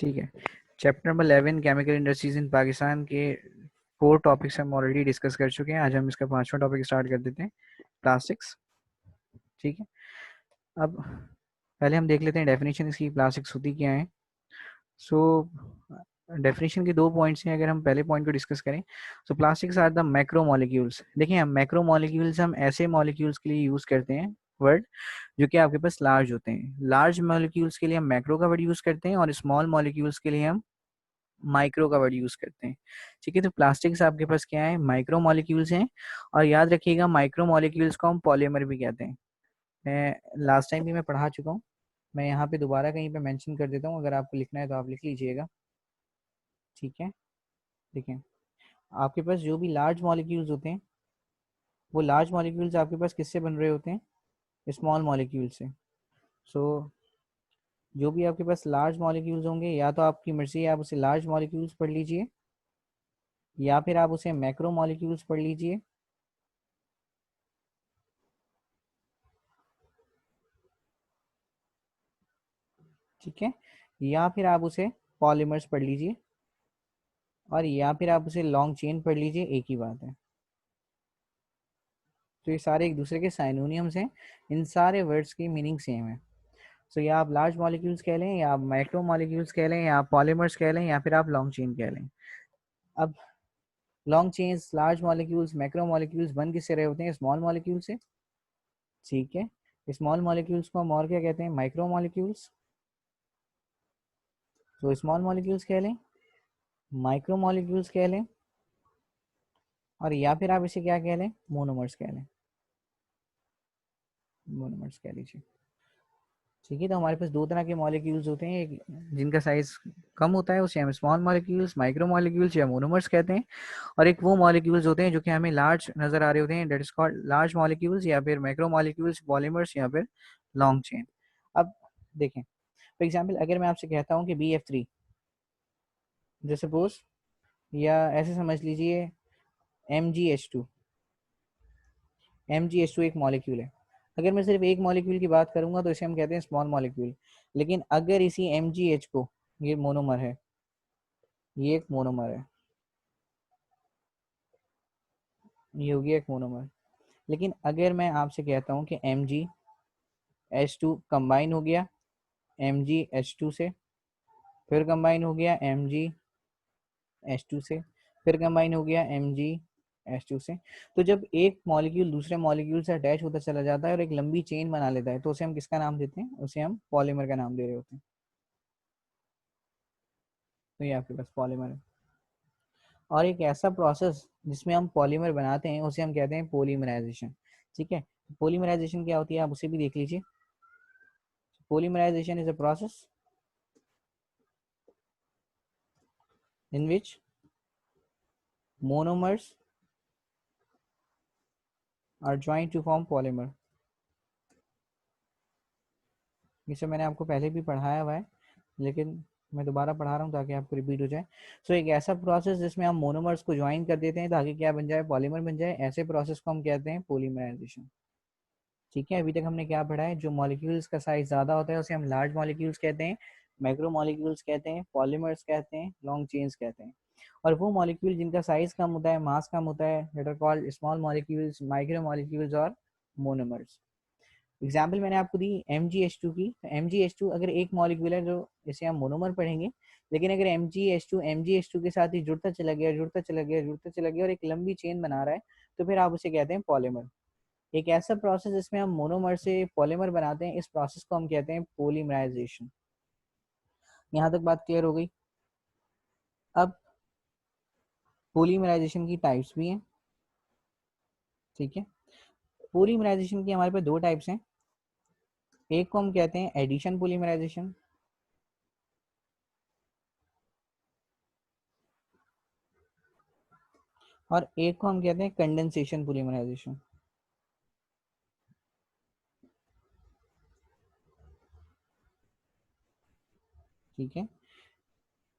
ठीक है। Chapter number 11 chemical industries इन पाकिस्तान के 4 टॉपिक्स हम ऑलरेडी डिस्कस कर चुके हैं। आज हम इसका 5वां टॉपिक स्टार्ट कर देते हैं, प्लास्टिक्स। ठीक है, अब पहले हम देख लेते हैं डेफिनेशन इसकी, प्लास्टिक्स होती क्या है। सो डेफिनेशन के 2 पॉइंट्स हैं। अगर हम पहले पॉइंट को डिस्कस करें, so plastics are the macro molecules. देखिए, हम मैक्रो मॉलिक्यूल्स हम ऐसे मॉलिक्यूल्स के लिए यूज करते हैं वर्ड जो कि आपके पास लार्ज होते हैं। लार्ज मॉलिक्यूल्स के लिए हम मैक्रो का वर्ड यूज करते हैं और स्मॉल मॉलिक्यूल्स के लिए हम माइक्रो का वर्ड यूज करते हैं। ठीक है, तो प्लास्टिक्स आपके पास क्या है, माइक्रो मॉलिक्यूल्स हैं। और याद रखिएगा, माइक्रो मॉलिक्यूल्स को हम पॉलीमर भी कहते हैं। मैं लास्ट टाइम भी मैं पढ़ा चुका हूँ, मैं यहाँ पे दोबारा कहीं पे मेंशन कर देता हूँ, अगर आपको लिखना है तो आप लिख लीजिएगा। ठीक है, देखिए, आपके पास जो भी लार्ज मॉलिक्यूल्स होते हैं, वो लार्ज मॉलिक्यूल्स आपके पास किससे बन रहे होते हैं, स्मॉल मॉलिक्यूल से। सो जो भी आपके पास लार्ज मॉलिक्यूल्स होंगे, या तो आपकी मर्जी है आप उसे लार्ज मॉलिक्यूल्स पढ़ लीजिए, या फिर आप उसे मैक्रो मॉलिक्यूल्स पढ़ लीजिए। ठीक है, या फिर आप उसे पॉलीमर्स पढ़ लीजिए, और या फिर आप उसे लॉन्ग चेन पढ़ लीजिए, एक ही बात है। तो ये सारे एक दूसरे के साइनोनियम्स हैं, इन सारे वर्ड्स की मीनिंग सेम है। सो या आप लार्ज मॉलिक्यूल्स कह लें, या आप माइक्रो मॉलिक्यूल्स कह लें, या आप पॉलीमर्स कह लें, या फिर आप लॉन्ग चेन कह लें। अब long chains, large molecules, macro molecules बन किससे रहे होते हैं, स्मॉल मॉलिक्यूल से। ठीक है, स्मॉल मॉलिक्यूल्स को हम और क्या कहते हैं, माइक्रो मॉलिक्यूल्स। तो स्मॉल मॉलिक्यूल्स कह लें, माइक्रो मॉलिक्यूल्स कह लें, और या फिर आप इसे क्या कह लें, मोनोमर्स कह लें, मोनोमर्स कह लीजिए। ठीक है, तो हमारे पास दो तरह के मॉलिक्यूल्स होते हैं, एक जिनका साइज कम होता है उसे हम स्मॉल मॉलिक्यूल्स, माइक्रो मॉलिक्यूल्स या मोनोमर्स कहते हैं। और एक वो मॉलिक्यूल्स होते हैं जो कि हमें लार्ज नजर आ रहे होते हैं, that is called large molecules, या फिर मैक्रो मॉलिक्यूल्स, पॉलीमर्स, या फिर लॉन्ग चेन। अब देखें, फॉर एग्जाम्पल अगर मैं आपसे कहता हूँ कि BF3, जैसे सपोज, या ऐसे समझ लीजिए MgH2। MgH2 एक मॉलिक्यूल है। अगर मैं सिर्फ एक मॉलिक्यूल की बात करूंगा तो इसे हम कहते हैं स्मॉल मॉलिक्यूल। लेकिन अगर इसी MgH को, ये मोनोमर है, ये एक मोनोमर है, ये हो गया एक मोनोमर। लेकिन अगर मैं आपसे कहता हूँ कि MgH2 कंबाइन हो गया MgH2 से, फिर कंबाइन हो गया MgH2 से, फिर कंबाइन हो गया MgH2 से, तो जब एक मॉलिक्यूल दूसरे मॉलिक्यूल से अटैच होता चला जाता है और एक लंबी चेन बना लेता है, तो उसे हम किसका नाम देते हैं, उसे हम पॉलीमर का नाम दे रहे होते हैं। तो ये आपके पास पॉलीमर है। और एक ऐसा प्रोसेस जिसमें हम पॉलीमर बनाते हैं उसे हम कहते हैं पॉलीमराइजेशन। ठीक है, पॉलीमराइजेशन क्या होती है आप उसे भी देख लीजिए। Polymerization is a process in which monomers are joined to form polymer। इसे मैंने आपको पहले भी पढ़ाया हुआ है, लेकिन मैं दोबारा पढ़ा रहा हूँ ताकि आपको रिपीट हो जाए। सो एक ऐसा प्रोसेस जिसमें हम मोनोमर्स को ज्वाइन कर देते हैं ताकि क्या बन जाए, पॉलीमर बन जाए, ऐसे प्रोसेस को हम कहते हैं पॉलीमराइजेशन। ठीक है, अभी तक हमने क्या पढ़ा है, जो मॉलिक्यूल्स का साइज ज़्यादा होता है उसे हम लार्ज मॉलिक्यूल्स कहते हैं, मैक्रो मॉलिक्यूल्स कहते हैं, पॉलीमर्स कहते हैं, लॉन्ग चेन्स कहते हैं। और वो मॉलिक्यूल जिनका साइज कम होता है, मास कम होता है, that are called small molecules, micro molecules और मोनोमर्स। एग्जाम्पल मैंने आपको दी MgH2 की। MgH2 अगर एक मॉलिक्यूल है जो इसे हम मोनोमर पढ़ेंगे, लेकिन अगर MgH2 के साथ ही जुड़ता चला गया, जुड़ता चला गया, जुड़ता चला गया और एक लंबी चेन बना रहा है, तो फिर आप उसे कहते हैं पॉलीमर। एक ऐसा प्रोसेस जिसमें हम मोनोमर से पॉलीमर बनाते हैं, इस प्रोसेस को हम कहते हैं पॉलीमराइजेशन। यहाँ तक बात क्लियर हो गई। अब पॉलीमराइजेशन की टाइप्स भी हैं। ठीक है, पॉलीमराइजेशन की हमारे पास दो टाइप्स हैं। एक को हम कहते हैं एडिशन पॉलीमराइजेशन, और एक को हम कहते हैं कंडेंसेशन पॉलीमराइजेशन। ठीक है,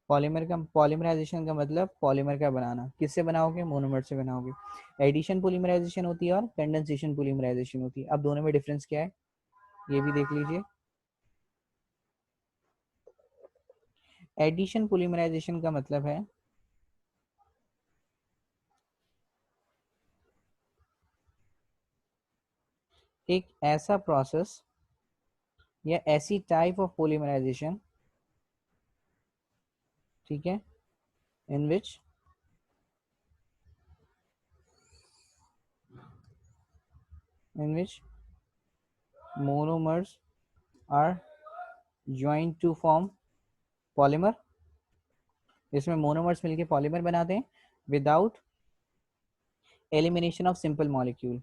पॉलीमराइजेशन का मतलब पॉलीमर का बनाना, किससे बनाओगे, मोनोमर से बनाओगे। एडिशन पॉलीमराइजेशन होती है और कंडेंसेशन पॉलीमराइजेशन होती है। अब दोनों में डिफरेंस क्या है, ये भी देख लीजिए। एडिशन पॉलीमराइजेशन का मतलब है एक ऐसा प्रोसेस या ऐसी टाइप ऑफ पॉलीमराइजेशन, ठीक है, इन विच monomers are joined to form polymer, इसमें मोनोमर्स मिलके पॉलीमर बनाते हैं without elimination of simple molecule,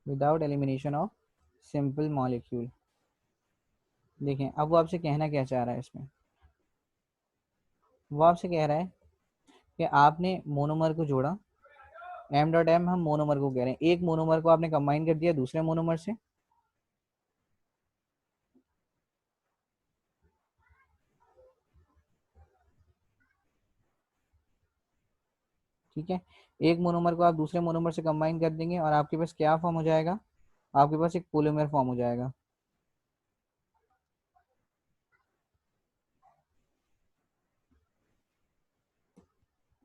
without elimination of simple molecule. देखें अब वो आपसे कहना क्या चाह रहा है इसमें, वो आपसे कह रहा है कि आपने मोनोमर को जोड़ा, एम डॉट एम हम मोनोमर को कह रहे हैं, एक मोनोमर को आपने कंबाइन कर दिया दूसरे मोनोमर से, ठीक है, एक मोनोमर को आप दूसरे मोनोमर से कंबाइन कर देंगे और आपके पास क्या फॉर्म हो जाएगा, आपके पास एक पॉलीमर फॉर्म हो जाएगा।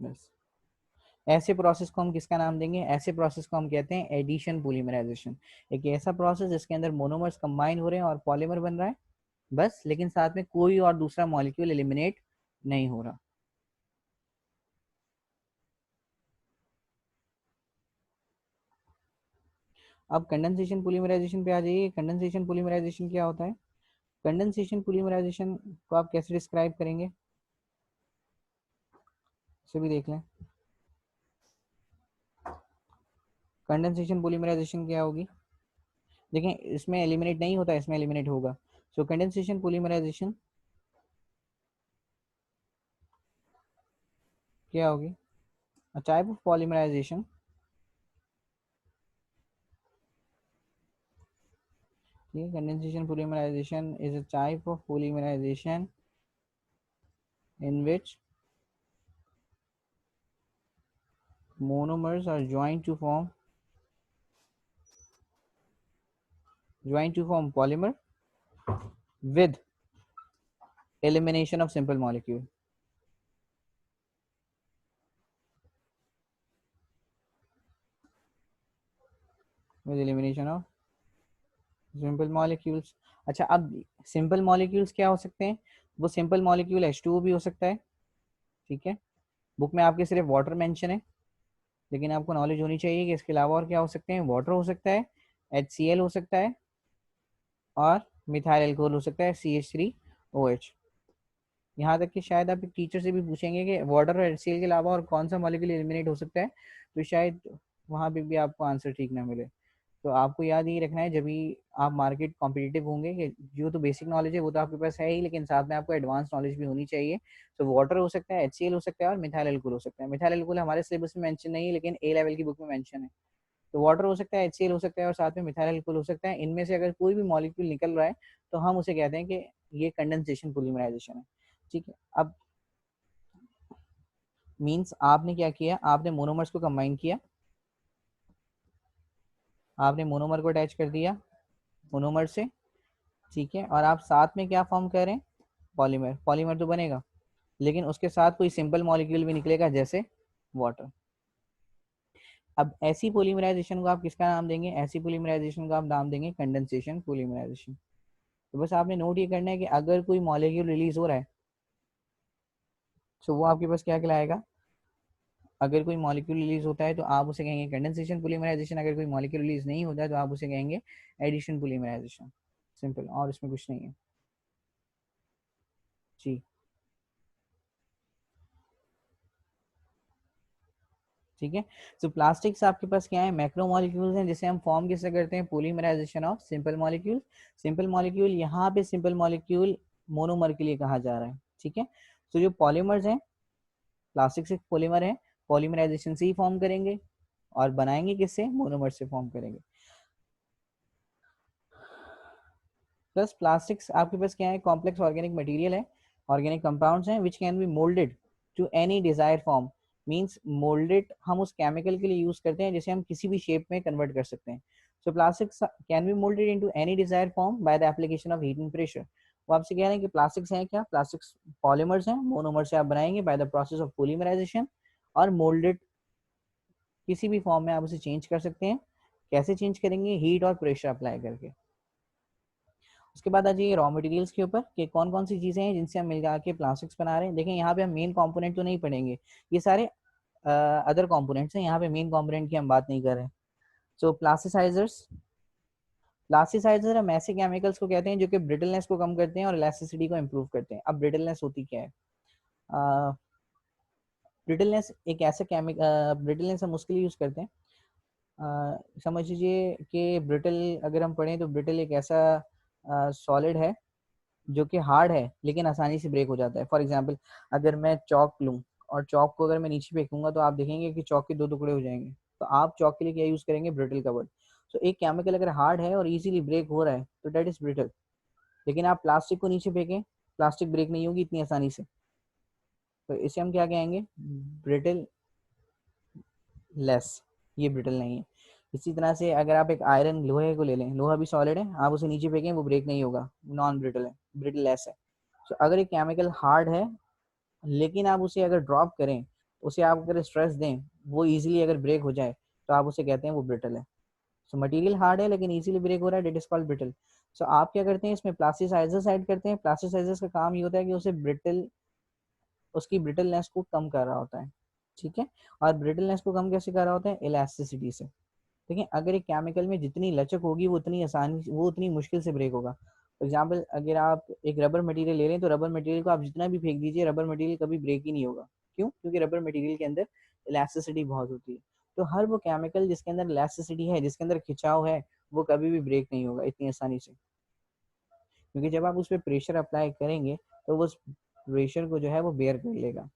बस ऐसे प्रोसेस को हम किसका नाम देंगे, ऐसे प्रोसेस को हम कहते हैं एडिशन पॉलीमराइजेशन। एक ऐसा प्रोसेस जिसके अंदर मोनोमर्स कंबाइन हो रहे हैं और पॉलीमर बन रहा है बस, लेकिन साथ में कोई और दूसरा मॉलिक्यूल एलिमिनेट नहीं हो रहा। अब कंडेंसेशन पॉलीमराइजेशन पे आ जाइए। कंडेंसेशन पॉलीमराइजेशन क्या होता है, कंडेंसेशन पॉलीमराइजेशन को आप कैसे डिस्क्राइब करेंगे, इसे भी देख लें। कंडेंसेशन पॉलीमराइजेशन क्या होगी, देखें इसमें एलिमिनेट नहीं होता, इसमें एलिमिनेट होगा। सो कंडेंसेशन पॉलीमराइजेशन क्या होगी, a type of polymerization condensation polymerization is a type of polymerization in which monomers are joined to form polymer with elimination of simple molecule, with elimination of simple molecules। अच्छा अब simple molecules क्या हो सकते हैं, वो simple molecule H2O भी हो सकता है, ठीक है, बुक में आपके सिर्फ वाटर मेंशन है, लेकिन आपको नॉलेज होनी चाहिए कि इसके अलावा और क्या हो सकते हैं, वाटर हो सकता है, HCl हो सकता है और मिथाइल एल्कोहल हो सकता है CH3OH। यहाँ तक कि शायद आप एक टीचर से भी पूछेंगे कि वाटर और HCl के अलावा और कौन सा मॉलिक्यूल एलिमिनेट हो सकता है, तो शायद वहाँ पे भी आपको आंसर ठीक ना मिले। तो आपको याद ये रखना है जब भी आप मार्केट कॉम्पिटिटिव होंगे कि जो तो बेसिक नॉलेज है वो तो आपके पास है ही, लेकिन साथ में आपको एडवांस नॉलेज भी होनी चाहिए। तो वाटर हो सकता है, HCl हो सकता है और मिथाइल एल्कोहल हो सकता है। मिथाइल एल्कोहल हमारे सिलेबस में मेंशन नहीं है, लेकिन ए लेवल की बुक में मेंशन है। तो वाटर हो सकता है, HCl हो सकता है और साथ में मिथाइल एल्कोहल हो सकता है। इनमें से अगर कोई भी मॉलिक्यूल निकल रहा है तो हम उसे कहते हैं कि ये कंडेंसेशन पॉलीमराइजेशन है, ठीक है। अब मींस आपने क्या किया, आपने मोनोमर्स को कंबाइन किया, आपने मोनोमर को अटैच कर दिया मोनोमर से, ठीक है, और आप साथ में क्या फॉर्म कर रहे हैं, पॉलीमर। पॉलीमर तो बनेगा लेकिन उसके साथ कोई सिंपल मॉलिक्यूल भी निकलेगा जैसे वाटर। अब ऐसी पॉलीमराइजेशन को आप किसका नाम देंगे, ऐसी पॉलीमराइजेशन को आप नाम देंगे कंडेंसेशन पॉलीमराइजेशन। तो बस आपने नोट ये करना है कि अगर कोई मॉलिक्यूल रिलीज हो रहा है तो वो आपके पास क्या कहलाएगा, अगर कोई मॉलिक्यूल रिलीज होता है तो आप उसे कहेंगे कंडेंसेशन पॉलीमराइजेशन, अगर कोई मॉलिक्यूल रिलीज नहीं होता है तो आप उसे कहेंगे एडिशन पॉलीमराइजेशन। सिंपल, और इसमें कुछ नहीं है जी, ठीक है। तो प्लास्टिक्स आपके पास क्या है, मैक्रो मॉलिक्यूल्स हैं जिसे हम फॉर्म किससे करते हैं, polymerization of simple molecule. Simple molecule यहाँ पे सिंपल मॉलिक्यूल मोनोमर के लिए कहा जा रहा है, ठीक है। तो जो पॉलीमर्स हैं, प्लास्टिक से पॉलीमर है, पॉलीमराइजेशन से ही फॉर्म करेंगे और बनाएंगे किससे, मोनोमर से फॉर्म करेंगे। प्लस प्लास्टिक्स आपके पास क्या है, कॉम्प्लेक्स ऑर्गेनिक मटेरियल है, ऑर्गेनिक कंपाउंड्स हैं which can be moulded to any desire form. Means moulded हम उस केमिकल के लिए यूज करते हैं जिसे हम किसी भी शेप में कन्वर्ट कर सकते हैं। So plastics can be moulded into any desire form by the application of heat and pressure. वो आपसे कह रहे हैं कि प्लास्टिक्स हैं क्या, प्लास्टिक्स पॉलीमर्स हैं, मोनोमर से आप बनाएंगे by the process of polymerization, और मोल्डेड किसी भी फॉर्म में आप उसे चेंज कर सकते हैं। कैसे चेंज करेंगे, हीट और प्रेशर अप्लाई करके। उसके बाद आ जाइए रॉ मटेरियल्स के ऊपर कि कौन कौन सी चीज़ें हैं जिनसे हम मिला के प्लास्टिक्स बना रहे हैं। देखें यहाँ पे हम मेन कंपोनेंट तो नहीं पढ़ेंगे, ये सारे अदर कंपोनेंट्स हैं, यहाँ पे मेन कंपोनेंट की हम बात नहीं कर रहे हैं। सो प्लास्टिसाइजर्स, प्लास्टिसाइजर हम ऐसे केमिकल्स को कहते हैं जो कि ब्रिटलनेस को कम करते हैं और इलास्टिसिटी को इम्प्रूव करते हैं। अब ब्रिटलनेस होती क्या है, ब्रिटलनेस एक ऐसा ब्रिटलनेस हम उसके लिए यूज़ करते हैं, समझ लीजिए कि ब्रिटल अगर हम पढ़ें तो ब्रिटल एक ऐसा सॉलिड है जो कि हार्ड है लेकिन आसानी से ब्रेक हो जाता है। फॉर एग्जांपल अगर मैं चौक लूँ और चौक को अगर मैं नीचे फेंकूंगा तो आप देखेंगे कि चौक के दो टुकड़े हो जाएंगे। तो आप चौक के लिए क्या यूज़ करेंगे, ब्रिटल का वर्ड। तो एक केमिकल अगर हार्ड है और इजीली ब्रेक हो रहा है तो डेट इज ब्रिटल। लेकिन आप प्लास्टिक को नीचे फेंकें, प्लास्टिक ब्रेक नहीं होगी इतनी आसानी से, तो इसे हम क्या कहेंगे, ब्रिटल लेस, ये ब्रिटल नहीं है। इसी तरह से अगर आप एक आयरन लोहे को ले लें, लोहा भी सॉलिड है, आप उसे नीचे फेंकें वो ब्रेक नहीं होगा, नॉन ब्रिटल है, ब्रिटल लेस है। तो अगर एक केमिकल हार्ड है लेकिन आप उसे अगर ड्रॉप करें, उसे आप अगर स्ट्रेस दें, वो इजीली अगर ब्रेक हो जाए तो आप उसे कहते हैं वो ब्रिटल है। सो मटेरियल हार्ड है लेकिन इजीली ब्रेक हो रहा है, डेट इज कॉल्ड ब्रिटल। सो आप क्या करते हैं, इसमें प्लास्टिसाइजर्स ऐड करते हैं। प्लास्टिसाइजर्स का काम ये होता है कि उसे ब्रिटल, उसकी ब्रिटलनेस को कम कर रहा होता है, ठीक है। और ब्रिटलनेस को कम कैसे कर रहा होता है, इलास्टिसिटी से। देखिए अगर एक केमिकल में जितनी लचक होगी वो उतनी आसानी, वो उतनी मुश्किल से ब्रेक होगा। फॉर एग्जाम्पल अगर आप एक रबर मटेरियल ले रहे हैं तो रबर मटेरियल को आप जितना भी फेंक दीजिए, रबर मटेरियल कभी ब्रेक ही नहीं होगा। क्यों, क्योंकि रबर मटेरियल के अंदर इलास्टिसिटी बहुत होती है। तो हर वो केमिकल जिसके अंदर इलास्टिसिटी है, जिसके अंदर खिंचाव है, वो कभी भी ब्रेक नहीं होगा इतनी आसानी से, क्योंकि जब आप उस पर प्रेशर अप्लाई करेंगे तो वो उस प्रेशर को जो है वो बेयर कर लेगा।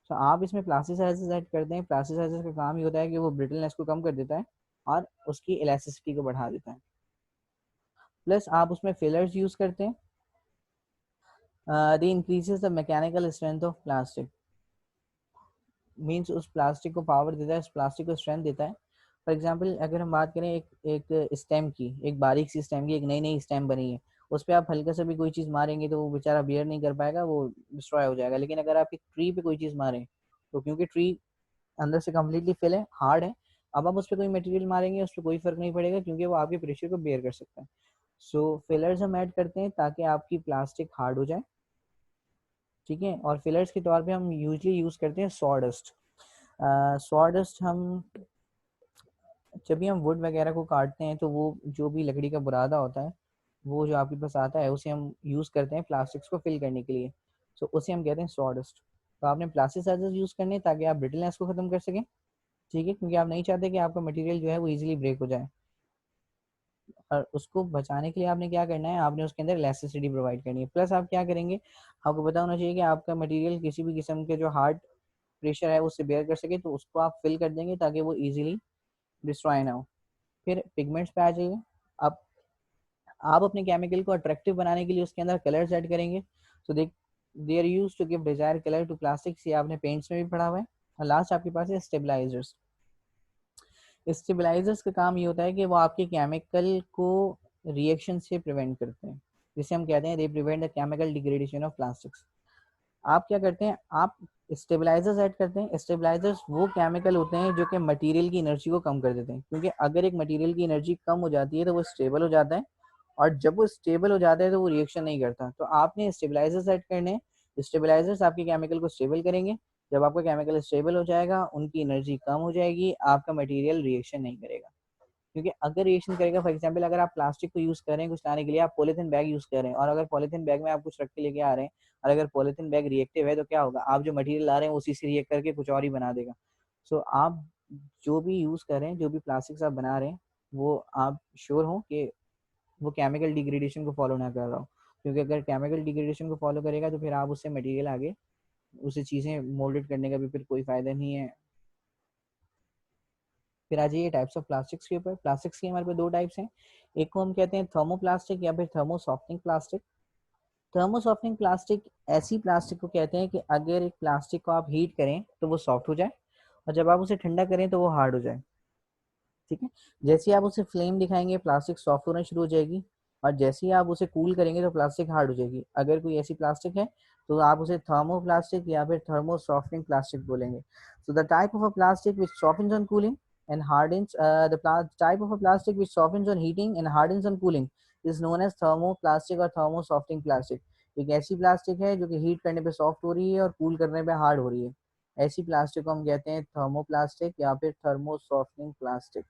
तो आप इसमें प्लास्टिसाइजर्स ऐड करते हैं। प्लास्टिसाइजर्स का काम ये होता है कि वो ब्रिटलनेस को कम कर देता है और उसकी इलास्टिसिटी को बढ़ा देता है। प्लस आप उसमें फिलर्स यूज करते हैं। They increases the mechanical strength of plastic, means उस प्लास्टिक को पावर देता है, उस प्लास्टिक को स्ट्रेंथ देता है। फॉर एग्जांपल अगर हम बात करें एक स्टेम की, एक बारीक सी स्टेम की, एक नई नई स्टेम बनी है, उस पर आप हल्का सा भी कोई चीज़ मारेंगे तो वो बेचारा बियर नहीं कर पाएगा, वो डिस्ट्रॉय हो जाएगा। लेकिन अगर आप एक ट्री पे कोई चीज़ मारें, तो क्योंकि ट्री अंदर से कम्प्लीटली फिल है, हार्ड है, अब आप उस पर कोई मटेरियल मारेंगे उस पर कोई फर्क नहीं पड़ेगा क्योंकि वो आपके प्रेशर को बेयर कर सकता है। सो फिलर्स हम ऐड करते हैं ताकि आपकी प्लास्टिक हार्ड हो जाए, ठीक है। और फिलर्स के तौर पे हम यूजली यूज़ करते हैं सॉडस्ट। सॉडस्ट हम जब भी हम वुड वगैरह को काटते हैं तो वो जो भी लकड़ी का बुरादा होता है, वो जो आपके पास आता है, उसे हम यूज़ करते हैं प्लास्टिक्स को फिल करने के लिए। सो उसे हम कहते हैं सॉडस्ट। तो आपने प्लास्टिसाइजर्स यूज़ करने हैं ताकि आप ब्रिटलनेस को ख़त्म कर सकें, ठीक है, क्योंकि आप नहीं चाहते कि आपका मटेरियल जो है वो इजीली ब्रेक हो जाए। और उसको बचाने के लिए आपने क्या करना है, आपने उसके अंदर इलास्टिसिटी प्रोवाइड करनी है। प्लस आप क्या करेंगे, आपको पता होना चाहिए कि आपका मटेरियल किसी भी किस्म के जो हार्ड प्रेशर है उससे बेयर कर सके, तो उसको आप फिल कर देंगे ताकि वो इजीली डिस्ट्रॉय ना हो। फिर पिगमेंट्स पे आ जाइए। अब आप अपने केमिकल को अट्रैक्टिव बनाने के लिए उसके अंदर कलर्स ऐड करेंगे। So they are used to give desire colour to plastics, ये आपने पेंट्स में भी पढ़ा हुआ है। और लास्ट आपके पास है स्टेबलाइजर्स। स्टेबलाइजर्स का काम ये होता है कि वो आपके केमिकल को रिएक्शन से प्रिवेंट करते हैं, जिसे हम कहते हैं they prevent the chemical degradation of plastics. आप क्या करते हैं, आप स्टेबलाइजर्स ऐड करते हैं। स्टेबलाइजर्स वो केमिकल होते हैं जो कि मटेरियल की एनर्जी को कम कर देते हैं, क्योंकि अगर एक मटेरियल की एनर्जी कम हो जाती है तो वो स्टेबल हो जाता है, और जब वो स्टेबल हो जाता है तो वो रिएक्शन नहीं करता। तो आपने स्टेबलाइजर्स ऐड करने हैं। स्टेबलाइजर्स आपके केमिकल को स्टेबल करेंगे। जब आपका केमिकल स्टेबल हो जाएगा, उनकी एनर्जी कम हो जाएगी, आपका मटेरियल रिएक्शन नहीं करेगा। क्योंकि अगर रिएक्शन करेगा, फॉर एग्जांपल अगर आप प्लास्टिक को यूज कर रहे हैं कुछ लाने के लिए, आप पॉलीथिन बैग यूज कर रहे हैं, और अगर पॉलीथिन बैग में आप कुछ रख के लेके आ रहे हैं, और अगर पॉलीथिन बैग रिएक्टिव है तो क्या होगा, आप जो मटेरियल ला रहे हैं उसी से रिएक्ट करके कुछ और ही बना देगा। सो आप जो भी यूज कर रहे हैं, जो भी प्लास्टिक्स आप बना रहे हैं, वो आप श्योर हो कि वो केमिकल डिग्रेडेशन को फॉलो ना कर रहा हो। क्योंकि अगर केमिकल डिग्रेडेशन को फॉलो करेगा तो फिर आप उससे मटेरियल आगे उसे चीज़ें मोल्डेड करने का भी फिर कोई फायदा नहीं है। फिर आ जाइए टाइप्स ऑफ प्लास्टिक्स के ऊपर। प्लास्टिक्स के हमारे पास दो टाइप्स हैं, एक को हम कहते हैं थर्मोप्लास्टिक या फिर थर्मोसॉफ्टनिंग प्लास्टिक। थर्मोसॉफ्टनिंग प्लास्टिक ऐसी प्लास्टिक को कहते हैं कि अगर एक प्लास्टिक को आप हीट करें तो वो सॉफ्ट हो जाए, और जब आप उसे ठंडा करें तो वो हार्ड हो जाए, ठीक है। जैसे ही आप उसे फ्लेम दिखाएंगे प्लास्टिक सॉफ्ट होना शुरू हो जाएगी, और जैसे ही आप उसे कूल करेंगे तो प्लास्टिक हार्ड हो जाएगी। अगर कोई ऐसी प्लास्टिक है तो आप उसे थर्मोप्लास्टिक या फिर थर्मो सॉफ्टनिंग प्लास्टिक बोलेंगे। So the type of a plastic which softens on cooling and hardens the type of a plastic which softens on heating and hardens on cooling is known as thermoplastic or thermosoftening plastic। एक ऐसी plastic है जो कि heat करने पे soft हो रही है और कूल करने पे हार्ड हो रही है, ऐसी प्लास्टिक को हम कहते हैं थर्मोप्लास्टिक या फिर थर्मोसॉफ्टनिंग प्लास्टिक।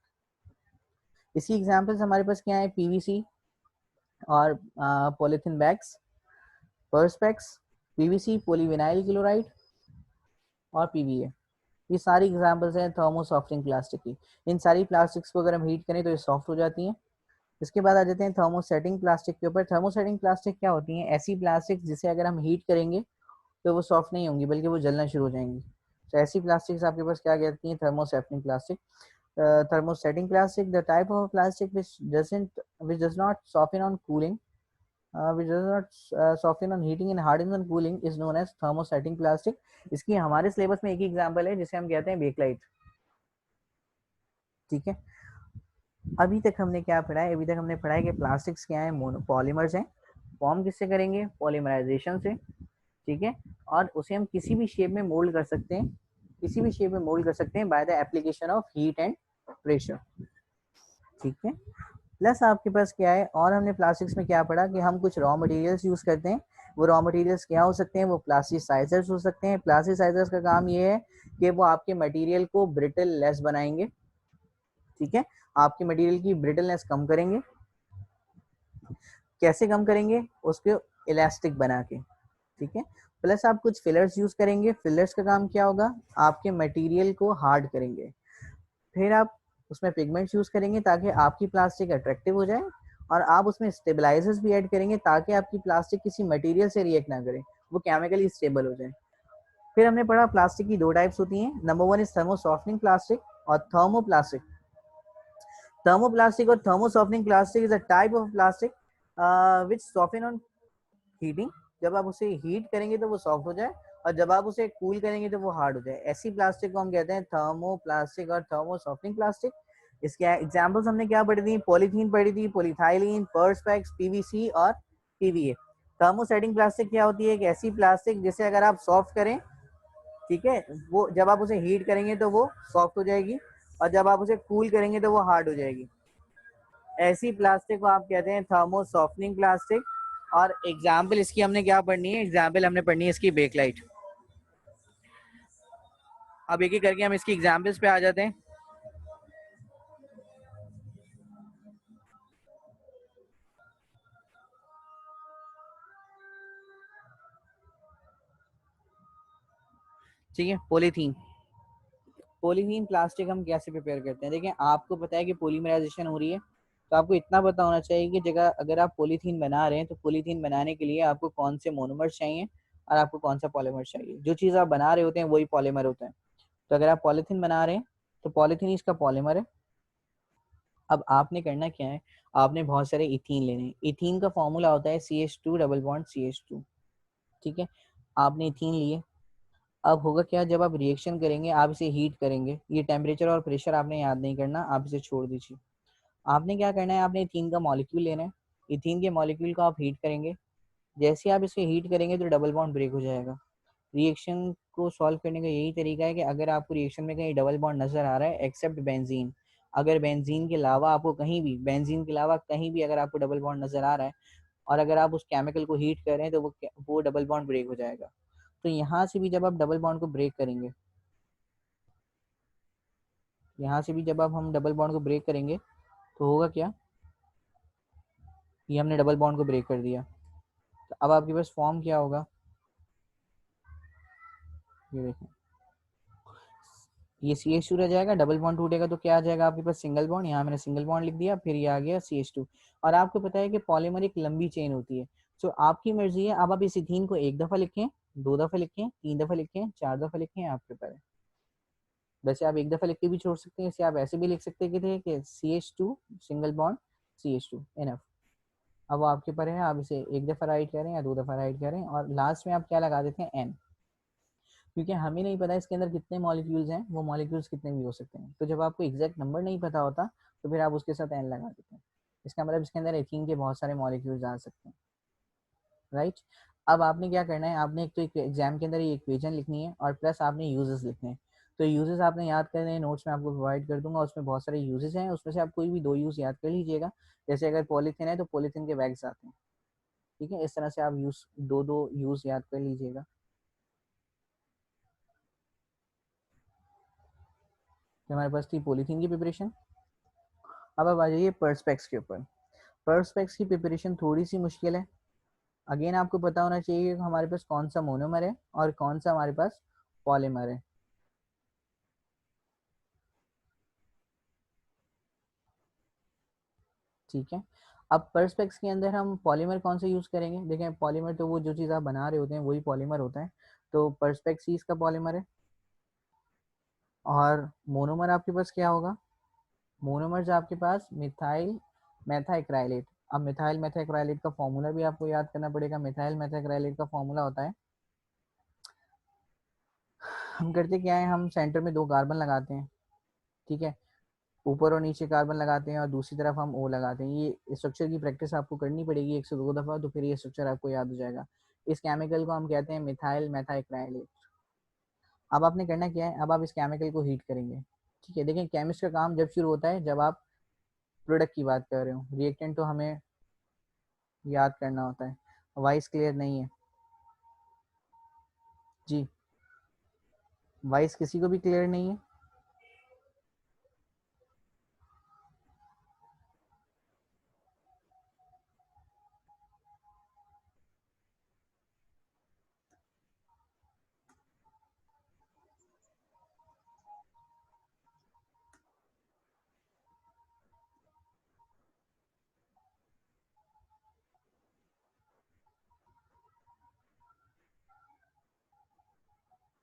इसकी एग्जांपल्स हमारे पास क्या है, पीवीसी और polythene bags, Perspex, PVC, polyvinyl chloride और पीवीए, ये सारी एग्जांपल्स हैं थर्मोसॉफ्टिंग प्लास्टिक की। इन सारी प्लास्टिक्स को अगर हम हीट करें तो ये सॉफ्ट हो जाती हैं। इसके बाद आ जाते हैं थर्मोसेटिंग प्लास्टिक के ऊपर। थर्मोसेटिंग प्लास्टिक क्या होती हैं, ऐसी प्लास्टिक जिसे अगर हम हीट करेंगे तो वो सॉफ्ट नहीं होंगी बल्कि वो जलना शुरू हो जाएंगी। तो ऐसी प्लास्टिक्स आपके पास क्या कहती हैं, thermosetting plastic. thermosetting plastic, the type of plastic which does not soften on cooling, which does not soften on heating and harden on cooling is known as thermosetting plastic। इसकी हमारे सिलेबस में एक ही example है जिसे हम कहते हैं Bakelite. ठीक है, अभी तक हमने क्या पढ़ा है, अभी तक हमने पढ़ा है कि प्लास्टिक्स क्या है, पॉलीमर्स हैं। फॉर्म किससे करेंगे, पॉलीमराइजेशन से। ठीक है, और उसे हम किसी भी शेप में मोल्ड कर सकते हैं, किसी भी शेप में मोल्ड कर सकते हैं bye the application of heat and pressure. ठीक है, प्लस आपके पास क्या है, और हमने प्लास्टिक्स में क्या पढ़ा कि हम कुछ रॉ मटेरियल्स यूज करते हैं। वो रॉ मटेरियल्स क्या हो सकते हैं, वो प्लास्टिसाइजर्स हो सकते हैं। प्लास्टिसाइजर्स का काम ये है कि वो आपके मटेरियल को ब्रिटल लेस बनाएंगे। ठीक है, आपके मटेरियल की ब्रिटलनेस कम करेंगे। कैसे कम करेंगे, उसको इलास्टिक बना के। ठीक है, प्लस आप कुछ फिलर्स यूज करेंगे। फिलर्स का काम क्या होगा, आपके मटेरियल को हार्ड करेंगे। फिर आप उसमें पिगमेंट्स यूज करेंगे ताकि आपकी प्लास्टिक अट्रैक्टिव हो जाए, और आप उसमें स्टेबलाइजर्स भी ऐड करेंगे ताकि आपकी प्लास्टिक किसी मटेरियल से रिएक्ट ना करे, वो केमिकली स्टेबल हो जाए। फिर हमने पढ़ा प्लास्टिक की दो टाइप्स होती हैं। Number one is thermosoftening plastic और थर्मोप्लास्टिक। थर्मोप्लास्टिक और thermosoftening plastic is a type of plastic which soften on heating. जब आप उसे हीट करेंगे तो वो सॉफ्ट हो जाए, और जब आप उसे कूल करेंगे तो वो हार्ड हो जाए। ऐसी प्लास्टिक को हम कहते हैं थर्मोप्लास्टिक और थर्मोसॉफ्टनिंग प्लास्टिक। इसके एग्जांपल्स हमने क्या पढ़ी थी, पॉलीथीन पढ़ी थी, पॉलीथाइलीन, पर्सपेक्स, पीवीसी और पीवीए। थर्मोसेटिंग प्लास्टिक क्या होती है, एक ऐसी प्लास्टिक जिसे अगर आप सॉफ्ट करें, ठीक है, वो जब आप उसे हीट करेंगे तो वो सॉफ्ट हो जाएगी, और जब आप उसे कूल करेंगे तो वो हार्ड हो जाएगी। ऐसी प्लास्टिक को आप कहते हैं थर्मोसॉफ्टनिंग प्लास्टिक। और एग्जाम्पल इसकी हमने क्या पढ़नी है, एग्जाम्पल हमने पढ़नी है इसकी बेकलाइट। अब एक एक करके हम इसकी एग्जाम्पल्स पे आ जाते हैं। ठीक है, पॉलीथीन। पॉलीथीन प्लास्टिक हम कैसे प्रिपेयर करते हैं, देखिए आपको पता है कि पॉलीमराइजेशन हो रही है, तो आपको इतना पता होना चाहिए कि जगह अगर आप पॉलीथीन बना रहे हैं तो पॉलीथीन बनाने के लिए आपको कौन से मोनोमर्स चाहिए और आपको कौन सा पॉलीमर चाहिए। जो चीज़ आप बना रहे होते हैं वही पॉलीमर होता है। तो अगर आप पॉलीथीन बना रहे हैं तो पॉलीथीन इसका पॉलीमर है। अब आपने करना क्या है, आपने बहुत सारे इथीन लेने हैं। इथीन का फॉर्मूला होता है CH2 डबल बॉन्ड CH2। ठीक है, आपने इथीन लिए। अब होगा क्या, जब आप रिएक्शन करेंगे आप इसे हीट करेंगे, ये टेम्परेचर और प्रेशर आपने याद नहीं करना, आप इसे छोड़ दीजिए। आपने क्या करना है, आपने इथीन का मॉलिक्यूल लेना है। इथीन के मॉलिक्यूल को आप हीट करेंगे। जैसे आप इसे हीट करेंगे तो डबल बॉन्ड ब्रेक हो जाएगा। रिएक्शन को सॉल्व करने का यही तरीका है कि अगर आपको रिएक्शन में कहीं डबल बॉन्ड नजर आ रहा है एक्सेप्ट बेंजीन, अगर बेंजीन के अलावा आपको कहीं भी, बेंजीन के अलावा कहीं भी अगर आपको डबल बॉन्ड नजर आ रहा है और अगर आप उस केमिकल को हीट कर रहे हैं तो वो डबल बॉन्ड ब्रेक हो जाएगा। तो यहाँ से भी जब आप डबल बॉन्ड को ब्रेक करेंगे, यहाँ से भी जब आप हम डबल बॉन्ड को ब्रेक करेंगे तो होगा क्या, ये हमने डबल बॉन्ड को ब्रेक कर दिया। तो अब आपके पास फॉर्म क्या होगा, ये देखें, ये CH2 रह जाएगा, डबल बॉन्ड टूटेगा तो क्या आ जाएगा आपके पास, सिंगल बॉन्ड। यहाँ मैंने सिंगल बॉन्ड लिख दिया, फिर ये आ गया CH2। और आपको पता है कि पॉलीमर एक लंबी चेन होती है। सो आपकी मर्जी है, अब आप इस इथीन को एक दफा लिखें, दो दफा लिखें, तीन दफा लिखें, चार दफा लिखें, आपके ऊपर है। वैसे आप एक दफा लिख के भी छोड़ सकते हैं, इसे आप ऐसे भी लिख सकते हैं कि CH2 single bond CH2 enough. अब वो आपके ऊपर है, आप इसे एक दफा राइट करें या दो दफा राइट करें, और लास्ट में आप क्या लगा देते हैं, N। क्योंकि हमें नहीं पता इसके अंदर कितने मॉलिक्यूल्स हैं, वो मॉलिक्यूल्स कितने भी हो सकते हैं। तो जब आपको एग्जैक्ट नंबर नहीं पता होता तो फिर आप उसके साथ एन लगा देते हैं। इसका मतलब इसके अंदर एथीन के बहुत सारे मॉलिक्यूल्स आ सकते हैं, राइट। अब आपने क्या करना है, आपने एक तो एक एग्जाम के अंदर ये इक्वेशन लिखनी है और प्लस आपने यूजेस लिखने हैं। तो यूजेस आपने याद करने हैं, नोट्स में आपको प्रोवाइड कर दूंगा, उसमें बहुत सारे यूजेस हैं, उसमें से आप कोई भी 2 यूज याद कर लीजिएगा। जैसे अगर पॉलीथीन है तो पॉलीथीन के बैग्स आते हैं, ठीक है, इस तरह से आप यूज दो दो यूज याद कर लीजिएगा। तो हमारे पास थी पॉलीथीन की प्रिपरेशन। अब आ जाइए पर्सपेक्स के ऊपर। पर्सपेक्स की प्रिपरेशन थोड़ी सी मुश्किल है। अगेन आपको पता होना चाहिए कि हमारे पास कौन सा मोनोमर है और कौन सा हमारे पास पॉलीमर है, ठीक है। अब perspex के अंदर हम पॉलीमर कौन सा यूज़ करेंगे, देखें पॉलीमर तो वो जो चीज़ आप बना रहे होते हैं वही पॉलीमर होता है। तो perspex ही इसका पॉलीमर है। और मोनोमर आपके पास क्या होगा, मोनोमर्स आपके पास मिथाइल मेथाइक्राइलेट। अब मिथाइल मेथाइक्राइलेट का फॉर्मूला भी आपको याद करना पड़ेगा। मिथाइल मेथाइक्राइलेट का फॉर्मूला होता है, हम करते क्या है, हम सेंटर में 2 कार्बन लगाते हैं, ठीक है, ऊपर और नीचे कार्बन लगाते हैं और दूसरी तरफ हम ओ लगाते हैं। ये स्ट्रक्चर की प्रैक्टिस आपको करनी पड़ेगी 102 दफ़ा, तो फिर ये स्ट्रक्चर आपको याद हो जाएगा। इस केमिकल को हम कहते हैं मिथाइल मेथाइक्राइलेट। अब आपने करना क्या है, अब आप इस केमिकल को हीट करेंगे, ठीक है। देखें केमिस्ट का काम जब शुरू होता है जब आप प्रोडक्ट की बात कर रहे हो, रिएक्टेंट तो हमें याद करना होता है। वाइस क्लियर नहीं है जी, वाइस किसी को भी क्लियर नहीं है।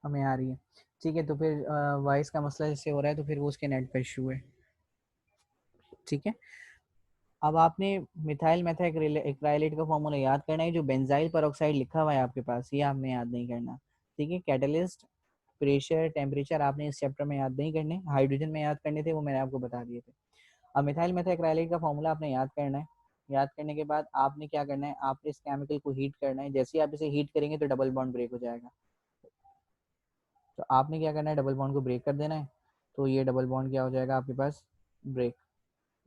हमें आ रही है, ठीक है। तो फिर वाइस का मसला जिससे हो रहा है तो फिर वो उसके नेट पर इशू है, ठीक है। अब आपने मिथाइल मेथाइक्राइलेट का फॉर्मूला याद करना है। जो बेंजाइल परऑक्साइड लिखा हुआ है आपके पास, ये आपने याद नहीं करना, ठीक है। कैटलिस्ट, प्रेशर, टेम्परेचर आपने इस चैप्टर में याद नहीं करने, हाइड्रोजन में याद करने थे, वो मैंने आपको बता दिए थे। अब मिथाइल मेथाइक्राइलेट का फॉर्मूला आपने याद करना है। याद करने के बाद आपने क्या करना है, आपने इस केमिकल को हीट करना है। जैसे ही आप इसे हीट करेंगे तो डबल बॉन्ड ब्रेक हो जाएगा। तो आपने क्या करना है, डबल बॉन्ड को ब्रेक कर देना है। तो ये डबल बॉन्ड क्या हो जाएगा आपके पास, ब्रेक।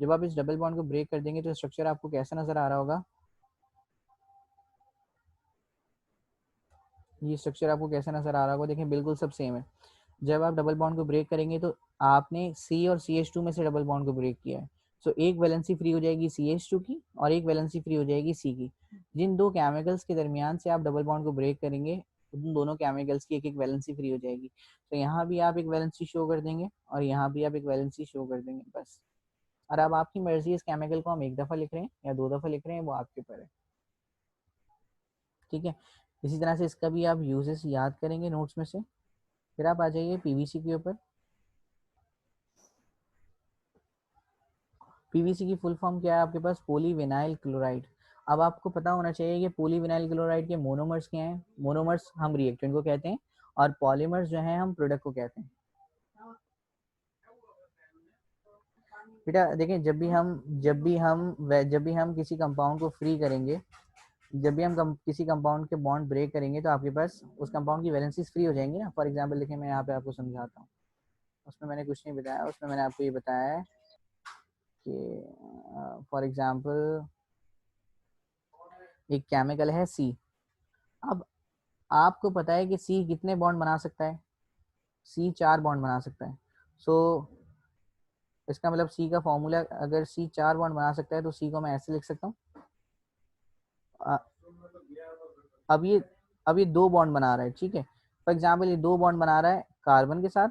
जब आप इस डबल बॉन्ड को ब्रेक कर देंगे तो स्ट्रक्चर आपको कैसा नजर आ रहा होगा, ये स्ट्रक्चर आपको कैसा नजर आ रहा होगा, देखें बिल्कुल सब सेम है। जब आप डबल बॉन्ड को ब्रेक करेंगे तो आपने सी और सी एच टू में से डबल बॉन्ड को ब्रेक किया है। सो एक वैलेंसी फ्री हो जाएगी सी एच टू की और एक वैलेंसी फ्री हो जाएगी सी की। जिन 2 केमिकल्स के दरमियान से आप डबल बॉन्ड को ब्रेक करेंगे उन दोनों केमिकल्स की एक एक वैलेंसी फ्री हो जाएगी। तो यहाँ भी आप एक वैलेंसी शो कर देंगे और यहाँ भी आप एक वैलेंसी शो कर देंगे, बस। और अब आपकी मर्जी है इस केमिकल को हम 1 दफ़ा लिख रहे हैं या 2 दफ़ा लिख रहे हैं, वो आपके ऊपर है, ठीक है। इसी तरह से इसका भी आप यूजेस याद करेंगे नोट्स में से। फिर आप आ जाइए पीवीसी के ऊपर। पीवीसी की फुल फॉर्म क्या है आपके पास, पॉलीविनाइल क्लोराइड। अब आपको पता होना चाहिए कि पॉलीविनाइल क्लोराइड के मोनोमर्स क्या हैं। मोनोमर्स हम रिएक्टेंट को कहते हैं और पॉलीमर्स जो हैं हम प्रोडक्ट को कहते हैं। बेटा देखें, जब भी हम किसी कंपाउंड को फ्री करेंगे, जब भी हम किसी कंपाउंड के बॉन्ड ब्रेक करेंगे तो आपके पास उस कंपाउंड की वैलेंसीज फ्री हो जाएंगी ना। फॉर एग्जांपल देखिए मैं यहाँ पे आपको समझाता हूँ, उसमें मैंने कुछ नहीं बताया, उसमें मैंने आपको ये बताया है कि फॉर एग्जांपल एक केमिकल है सी। अब आपको पता है कि सी कितने बॉन्ड बना सकता है, सी 4 बॉन्ड बना सकता है। सो इसका मतलब सी का फॉर्मूला, अगर सी 4 बॉन्ड बना सकता है तो सी को मैं ऐसे लिख सकता हूँ। अ, अब ये अब ये 2 बॉन्ड बना रहा है, ठीक है। फॉर एग्जाम्पल ये 2 बॉन्ड बना रहा है कार्बन के साथ,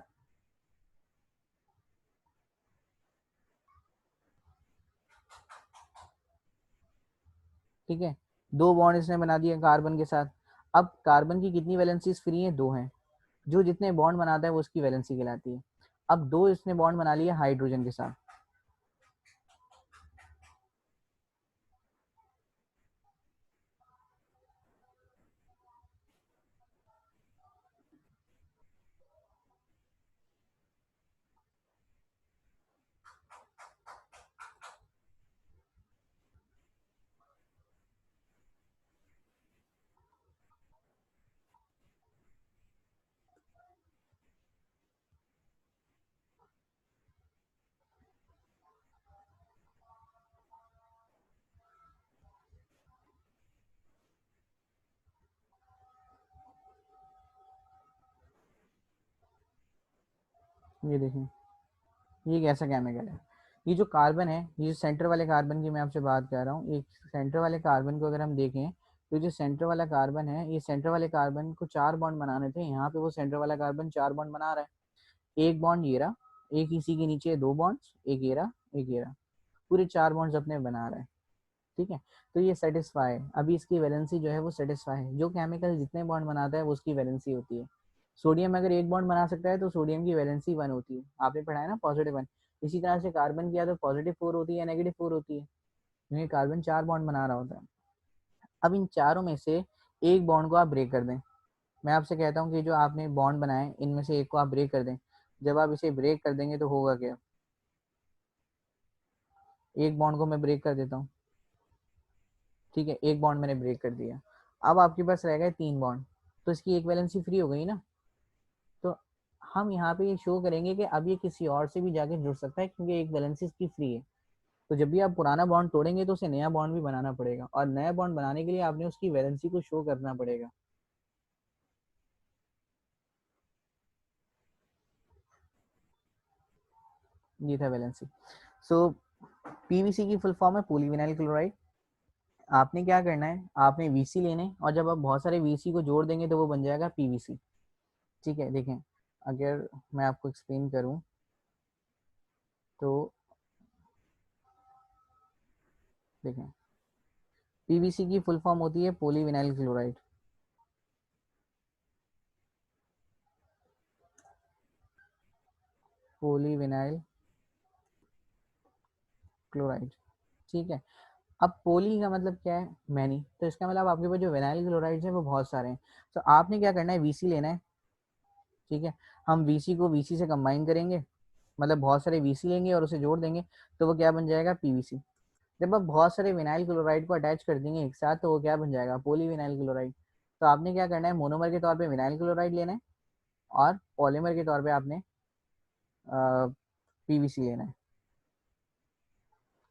ठीक है। 2 बॉन्ड इसने बना दिए कार्बन के साथ। अब कार्बन की कितनी वैलेंसीज फ्री हैं, 2 हैं। जो जितने बॉन्ड बनाता है वो उसकी वैलेंसी कहलाती है। अब 2 इसने बॉन्ड बना लिया हाइड्रोजन के साथ, ये देखें, ये कैसा केमिकल है। ये जो कार्बन है, ये जो सेंटर वाले कार्बन की मैं आपसे बात कर रहा हूँ, एक सेंटर वाले कार्बन को अगर हम देखें तो जो सेंटर वाला कार्बन है, ये सेंटर वाले कार्बन को 4 बॉन्ड बनाने थे, यहाँ पे वो सेंटर वाला कार्बन 4 बॉन्ड बना रहा है। एक बॉन्ड ये रहा, एक इसी के नीचे 2 बॉन्ड्स, एक ये रहा, एक ये रहा, पूरे 4 बॉन्ड्स अपने बना रहा है। ठीक है, तो ये सेटिस्फाई है। अभी इसकी वैलेंसी जो है वो सेटिस्फाई है। जो केमिकल जितने बॉन्ड बनाता है वो उसकी वैलेंसी होती है। सोडियम अगर एक बॉन्ड बना सकता है तो सोडियम की वैलेंसी 1 होती है, आपने पढ़ा है ना, +1। इसी तरह से कार्बन किया तो +4 होती है, -4 होती है, क्योंकि कार्बन 4 बॉन्ड बना रहा होता है। अब इन चारों में से एक बॉन्ड को आप ब्रेक कर दें। मैं आपसे कहता हूँ कि जो आपने बॉन्ड बनाए इनमें से एक को आप ब्रेक कर दें। जब आप इसे ब्रेक कर देंगे तो होगा क्या, एक बॉन्ड को मैं ब्रेक कर देता हूँ, ठीक है, एक बॉन्ड मैंने ब्रेक कर दिया। अब आपके पास रह गए 3 बॉन्ड, तो इसकी एक वैलेंसी फ्री हो गई ना। तो हम यहाँ पे ये शो करेंगे कि अब ये किसी और से भी जाके जुड़ सकता है, क्योंकि एक वैलेंसी इसकी फ्री है। तो जब भी आप पुराना बॉन्ड तोड़ेंगे तो उसे नया बॉन्ड भी बनाना पड़ेगा, और नया बॉन्ड बनाने के लिए आपने उसकी वैलेंसी को शो करना पड़ेगा। ये था वैलेंसी। सो पीवीसी की फुल फॉर्म है पॉलीविनाइल क्लोराइड। आपने क्या करना है, आपने वीसी लेने, और जब आप बहुत सारे वीसी को जोड़ देंगे तो वो बन जाएगा पीवीसी। ठीक है, देखें, अगर मैं आपको एक्सप्लेन करूं तो देखें, पीवीसी की फुल फॉर्म होती है पॉलीविनाइल क्लोराइड। पॉलीविनाइल क्लोराइड, ठीक है। अब पोली का मतलब क्या है, मैनी, तो इसका मतलब आपके पास जो विनाइल क्लोराइड्स हैं वो बहुत सारे हैं। तो आपने क्या करना है, वीसी लेना है, ठीक है। हम वीसी को वीसी से कंबाइन करेंगे, मतलब बहुत सारे वीसी लेंगे और उसे जोड़ देंगे, तो वो क्या बन जाएगा, पीवीसी। जब आप बहुत सारे विनाइल क्लोराइड को अटैच कर देंगे एक साथ तो वो क्या बन जाएगा, पोली विनाइल क्लोराइड। तो आपने क्या करना है, मोनोमर के तौर पे विनाइल क्लोराइड लेना है, और पॉलीमर के तौर पे आपने पीवीसी लेना है।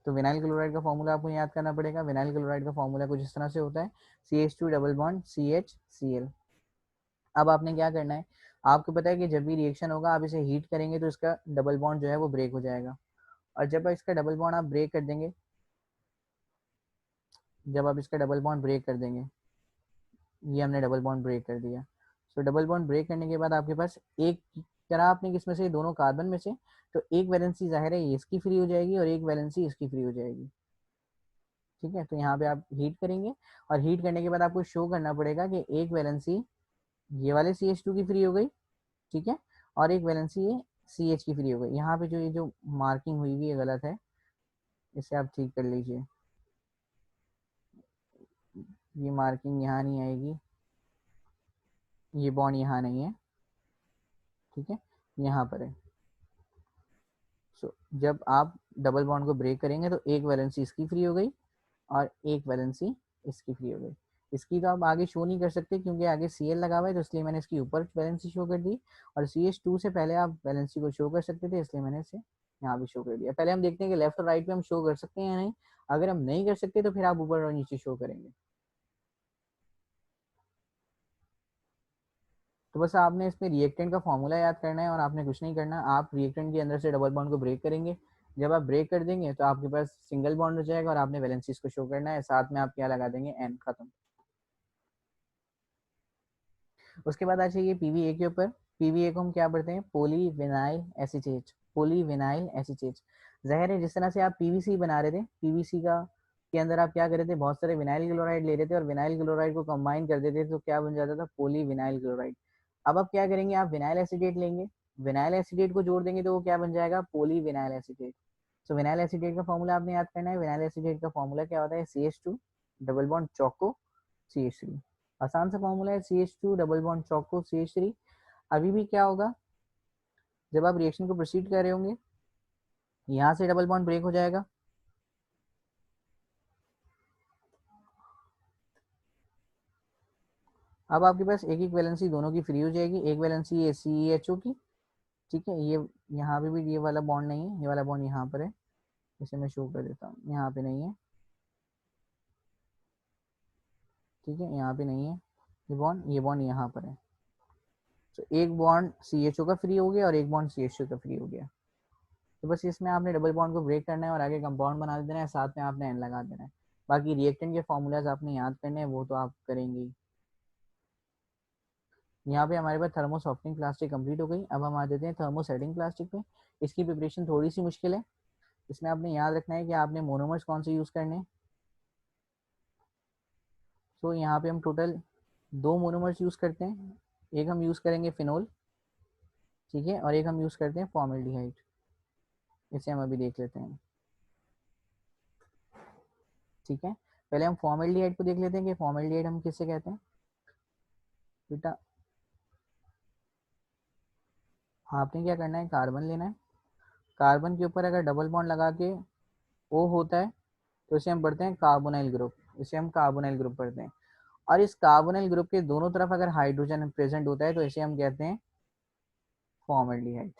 तो विनाइल क्लोराइड का फॉर्मूला आपको याद करना पड़ेगा। विनाइल क्लोराइड का फॉर्मूला कुछ इस तरह से होता है, CH2 डबल बॉन्ड CHCl। अब आपने क्या करना है, आपको पता है कि जब भी रिएक्शन होगा आप इसे हीट करेंगे तो इसका डबल बॉन्ड जो है वो ब्रेक हो जाएगा, और जब इसका डबल बॉन्ड आप ब्रेक कर देंगे, जब आप इसका डबल बॉन्ड ब्रेक कर देंगे, ये हमने डबल बॉन्ड ब्रेक कर दिया। सो डबल बॉन्ड ब्रेक करने के बाद आपके पास एक तरह आपने किसमें से, दोनों कार्बन में से, तो एक वैलेंसी जाहिर है ये इसकी फ्री हो जाएगी और एक वैलेंसी इसकी फ्री हो जाएगी। ठीक है, तो यहाँ पे आप हीट करेंगे, और हीट करने के बाद आपको शो करना पड़ेगा कि एक वैलेंसी ये वाले CH2 की फ्री हो गई, ठीक है, और एक वैलेंसी ये CH की फ्री हो गई। यहाँ पे जो ये जो मार्किंग हुई हुई है गलत है, इसे आप ठीक कर लीजिए। ये मार्किंग यहाँ नहीं आएगी, ये बॉन्ड यहाँ नहीं है, ठीक है, यहाँ पर है। सो जब आप डबल बॉन्ड को ब्रेक करेंगे तो एक वैलेंसी इसकी फ्री हो गई और एक वैलेंसी इसकी फ्री हो गई। इसकी तो आप आगे शो नहीं कर सकते क्योंकि आगे Cl लगा हुआ है, तो इसलिए मैंने इसकी ऊपर वैलेंसी शो कर दी, और CH2 से पहले आप वैलेंसी को शो कर सकते थे, इसलिए मैंने इसे यहाँ भी शो कर दिया। पहले हम देखते हैं कि लेफ्ट और राइट पे हम शो कर सकते हैं या नहीं। अगर हम नहीं कर सकते तो फिर आप ऊपर और नीचे शो करेंगे। तो बस आपने इसमें रिएक्टेंट का फॉर्मूला याद करना है और आपने कुछ नहीं करना। आप रिएक्टेंट के अंदर से डबल बॉन्ड को ब्रेक करेंगे, जब आप ब्रेक कर देंगे तो आपके पास सिंगल बॉन्ड हो जाएगा, और आपने वैलेंसीज को शो करना है, साथ में आप क्या लगा देंगे, एन, खत्म। उसके बाद आ जाइए PVA के ऊपर। PVA को हम क्या पढ़ते हैं, पॉलीविनाइल एसीटेट। पॉलीविनाइल एसीटेट, ज़ाहिर है जिस तरह से आप PVC बना रहे थे, PVC का के अंदर आप क्या कर रहे थे, बहुत सारे विनाइल क्लोराइड ले रहे थे और विनाइल क्लोराइड को कंबाइन कर देते थे, तो क्या बन जाता था, पॉलीविनाइल क्लोराइड। अब आप क्या करेंगे, आप विनाइल एसीटेट लेंगे, विनाइल एसीटेट को जोड़ देंगे तो वो क्या बन जाएगा, पॉलीविनाइल एसीटेट। तो विनाइल एसीटेट का फॉर्मूला आपने याद करना है। विनाइल एसीटेट का फॉर्मूला क्या होता है, CH2 डबल बॉन्ड चौको CH3। आसान सा फॉर्मूला है, CH2 डबल बॉन्ड चौको CH3। अभी भी क्या होगा, जब आप रिएक्शन को प्रोसीड कर रहे होंगे, यहाँ से डबल बॉन्ड ब्रेक हो जाएगा, अब आपके पास एक एक वैलेंसी दोनों की फ्री हो जाएगी। एक वैलेंसी ये CHO की, ठीक है, ये यहाँ पे भी ये वाला बॉन्ड नहीं है, ये वाला बॉन्ड यहाँ पर है, इसे मैं शो कर देता हूँ, यहाँ पे नहीं है, ठीक है, यहाँ पे नहीं है ये बॉन्ड यहाँ पर है। तो एक बॉन्ड CHO का फ्री हो गया और एक बॉन्ड CH2 का फ्री हो गया। तो बस इसमें आपने डबल बॉन्ड को ब्रेक करना है और आगे कंपाउंड बना देना है, साथ में आपने एन लगा देना है। बाकी रिएक्टेंट के फॉर्मूलाज आपने याद करने हैं, वो तो आप करेंगे। यहाँ पे हमारे पास थर्मो सॉफ्टनिंग प्लास्टिक कंप्लीट हो गई। अब हम आ जाते हैं थर्मो सेटिंग प्लास्टिक पे। इसकी प्रिपरेशन थोड़ी सी मुश्किल है। इसमें आपने याद रखना है कि आपने मोनोमर्स कौन से यूज़ करने हैं। तो यहाँ पे हम टोटल 2 मोनोमर्स यूज़ करते हैं। एक हम यूज़ करेंगे फिनोल, ठीक है, और एक हम यूज़ करते हैं फॉर्मल्डिहाइड। इसे हम अभी देख लेते हैं, ठीक है। पहले हम फॉर्मल्डिहाइड को देख लेते हैं कि फॉर्मल्डिहाइड हम किससे कहते हैं। बेटा आपने क्या करना है, कार्बन लेना है। कार्बन के ऊपर अगर डबल बॉन्ड लगा के O होता है तो इसे हम पढ़ते हैं कार्बोनाइल ग्रुप। इसे हम कार्बोनाइल ग्रुप पढ़ते हैं। और इस कार्बोनाइल ग्रुप के दोनों तरफ अगर हाइड्रोजन प्रेजेंट होता है तो इसे हम कहते हैं फॉर्मल्डिहाइड,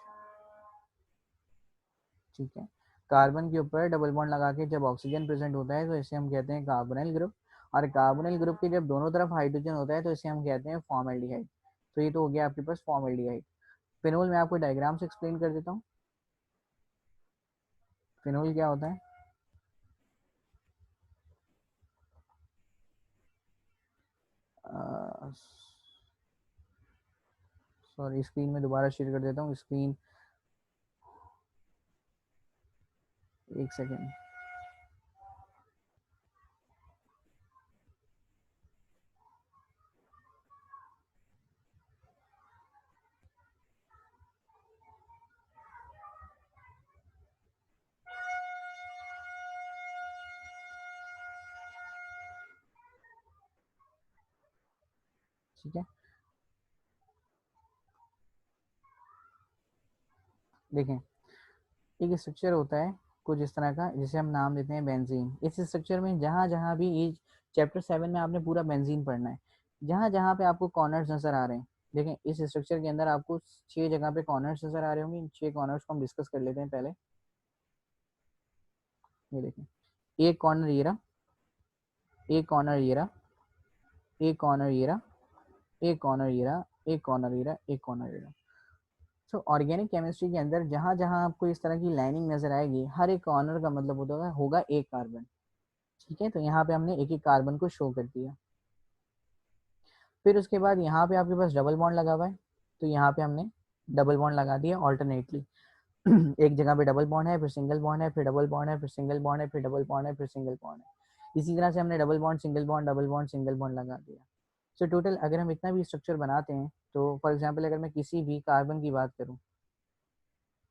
ठीक है। कार्बन के ऊपर डबल बॉन्ड लगा के जब ऑक्सीजन प्रेजेंट होता है तो इसे हम कहते हैं कार्बोनाइल ग्रुप। और कार्बोनाइल ग्रुप के जब दोनों तरफ हाइड्रोजन होता है तो इसे हम कहते हैं फॉर्मल्डिहाइड। तो ये तो हो गया आपके पास फॉर्मल्डिहाइड। फिनोल में आपको डायग्राम से एक्सप्लेन कर देता हूँ। फिनोल क्या होता है, सॉरी स्क्रीन में दोबारा शेयर कर देता हूँ स्क्रीन, एक सेकेंड। ठीक है, देखें एक स्ट्रक्चर होता है कुछ इस तरह का जिसे हम नाम देते हैं बेंजीन। इस स्ट्रक्चर में जहाँ जहाँ भी ये चैप्टर 7 में आपने पूरा बेंजीन पढ़ना है। जहाँ जहाँ पे आपको कॉर्नर्स नजर आ रहे हैं, देखें इस स्ट्रक्चर के अंदर आपको 6 जगह पे कॉर्नर्स नजर आ रहे होंगे। इन 6 कॉर्नर्स को हम डिस्कस कर लेते हैं पहले। ये देखें, एक कॉर्नर ये रहा, एक कॉर्नर ये रहा, एक कॉर्नर ये रहा, एक कॉर्नर ये रहा, एक कॉर्नर ये रहा, एक कॉर्नर ये रहा। तो ऑर्गेनिक केमिस्ट्री के अंदर जहाँ जहाँ आपको इस तरह की लाइनिंग नजर आएगी, हर एक कॉर्नर का मतलब होगा एक कार्बन, ठीक है। तो यहाँ पे हमने एक एक कार्बन को शो कर दिया। फिर उसके बाद यहाँ पे आपके पास डबल बॉन्ड लगा हुआ है, तो यहाँ पे हमने डबल बॉन्ड लगा दिया ऑल्टरनेटली। एक जगह पे डबल बॉन्ड है, फिर सिंगल बॉन्ड है, फिर डबल बॉन्ड है, फिर सिंगल बॉन्ड है, फिर डबल बॉन्ड है, फिर सिंगल बॉन्ड है। इसी तरह से हमने double bond single bond double bond single bond लगा दिया। सो टोटल अगर हम इतना भी स्ट्रक्चर बनाते हैं, तो फॉर एग्जाम्पल अगर मैं किसी भी कार्बन की बात करूँ,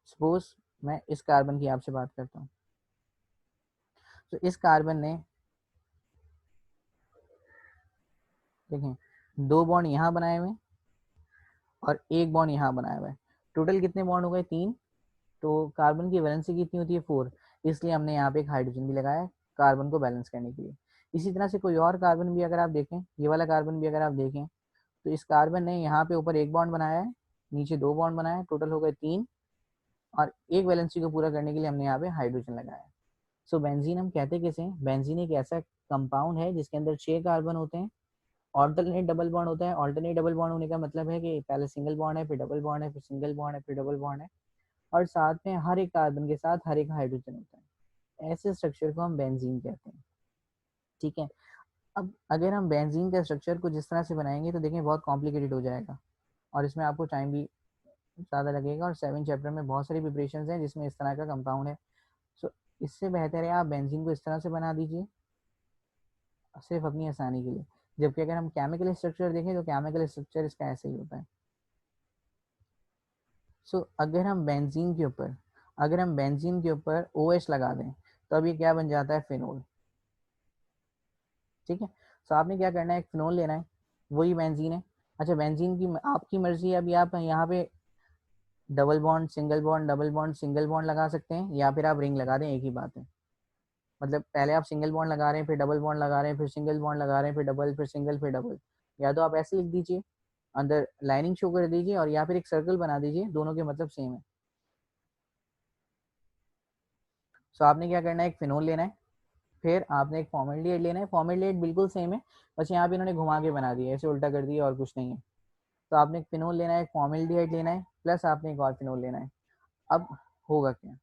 सपोज मैं इस कार्बन की आपसे बात करता हूँ, तो इस कार्बन ने देखें 2 बॉन्ड यहाँ बनाए हुए और एक बॉन्ड यहाँ बनाया हुआ है। टोटल कितने बॉन्ड हो गए, 3। तो कार्बन की वैलेंसी कितनी होती है, 4। इसलिए हमने यहाँ पे एक हाइड्रोजन भी लगाया है कार्बन को बैलेंस करने के लिए। इसी तरह से कोई और कार्बन भी अगर आप देखें, ये वाला कार्बन भी अगर आप देखें, तो इस कार्बन ने यहाँ पे ऊपर एक बॉन्ड बनाया है, नीचे 2 बॉन्ड बनाया है, टोटल हो गए 3। और एक वैलेंसी को पूरा करने के लिए हमने यहाँ पे हाइड्रोजन लगाया है। सो बेंजीन हम कहते कैसे हैं, बेंजीन एक ऐसा कंपाउंड है जिसके अंदर 6 कार्बन होते हैं। ऑल्टरनेट डबल बॉन्ड होता है। ऑल्टरनेट डबल बॉन्ड होने का मतलब है कि पहले सिंगल बॉन्ड है, फिर डबल बॉन्ड है, फिर सिंगल बॉन्ड है, फिर डबल बॉन्ड है, और साथ में हर एक कार्बन के साथ हर एक हाइड्रोजन होता है। ऐसे स्ट्रक्चर को हम बेंजीन कहते हैं, ठीक है। अब अगर हम बेंजीन का स्ट्रक्चर को जिस तरह से बनाएंगे तो देखें बहुत कॉम्प्लिकेटेड हो जाएगा और इसमें आपको टाइम भी ज़्यादा लगेगा। और 7 चैप्टर में बहुत सारी प्रिपरेशन हैं जिसमें इस तरह का कंपाउंड है। सो इससे बेहतर है आप बेंजीन को इस तरह से बना दीजिए सिर्फ अपनी आसानी के लिए। जबकि अगर हम केमिकल स्ट्रक्चर देखें तो केमिकल स्ट्रक्चर इसका ऐसे ही होता है। सो अगर हम बेंजीन के ऊपर OH लगा दें तो अब ये क्या बन जाता है, फिनोल, ठीक है। सो आपने क्या करना है, एक फिनोल लेना है, वही बेंजीन है। अच्छा बेंजीन की आपकी मर्जी है, अभी आप यहाँ पे double bond single bond double bond single bond लगा सकते हैं या फिर आप रिंग लगा दें, एक ही बात है। मतलब पहले आप सिंगल बॉन्ड लगा रहे हैं, फिर डबल बॉन्ड लगा रहे हैं, फिर सिंगल बॉन्ड लगा रहे हैं, फिर डबल, फिर सिंगल, फिर डबल। या तो आप ऐसे लिख दीजिए, अंदर लाइनिंग शो कर दीजिए, और या फिर एक सर्कल बना दीजिए, दोनों के मतलब सेम है। सो आपने क्या करना है, एक फिनोल लेना है, फिर आपने एक फॉर्मेल्डिहाइड लेना है। फॉर्मेल्डिहाइड बिल्कुल सेम है, बस यहाँ पे इन्होंने घुमा के बना दिया, ऐसे उल्टा कर दिया और कुछ नहीं है। तो आपने एक फिनोल लेना है, एक फॉर्मेल्डिहाइड लेना है, प्लस आपने एक और फिनोल लेना है। अब होगा क्या,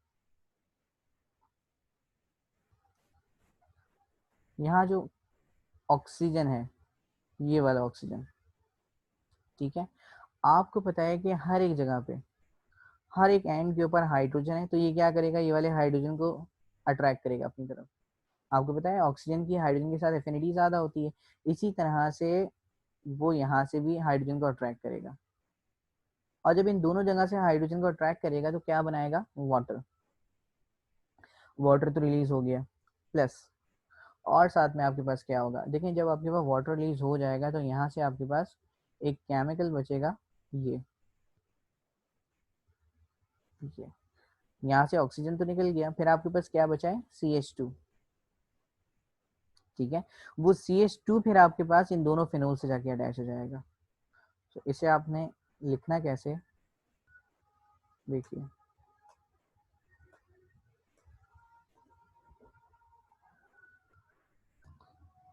यहाँ जो ऑक्सीजन है, ये वाला ऑक्सीजन, ठीक है, आपको पता है कि हर एक जगह पे, हर एक एंड के ऊपर हाइड्रोजन है, तो ये क्या करेगा, ये वाले हाइड्रोजन को अट्रैक्ट करेगा अपनी तरफ। आपको पता है ऑक्सीजन की हाइड्रोजन के साथ एफिनिटी ज़्यादा होती है, इसी तरह से वो यहाँ से भी हाइड्रोजन को अट्रैक्ट करेगा। और जब इन दोनों जगह से हाइड्रोजन को अट्रैक्ट करेगा तो क्या बनाएगा, वाटर। वाटर तो रिलीज हो गया, प्लस और साथ में आपके पास क्या होगा, देखिए जब आपके पास वाटर रिलीज हो जाएगा तो यहाँ से आपके पास एक केमिकल बचेगा, ये ये यहाँ से ऑक्सीजन तो निकल गया, फिर आपके पास क्या बचा है, CH2। ठीक है, वो CH2 फिर आपके पास इन दोनों फिनोल से जाके अटैच हो जाएगा। तो इसे आपने लिखना कैसे, देखिए,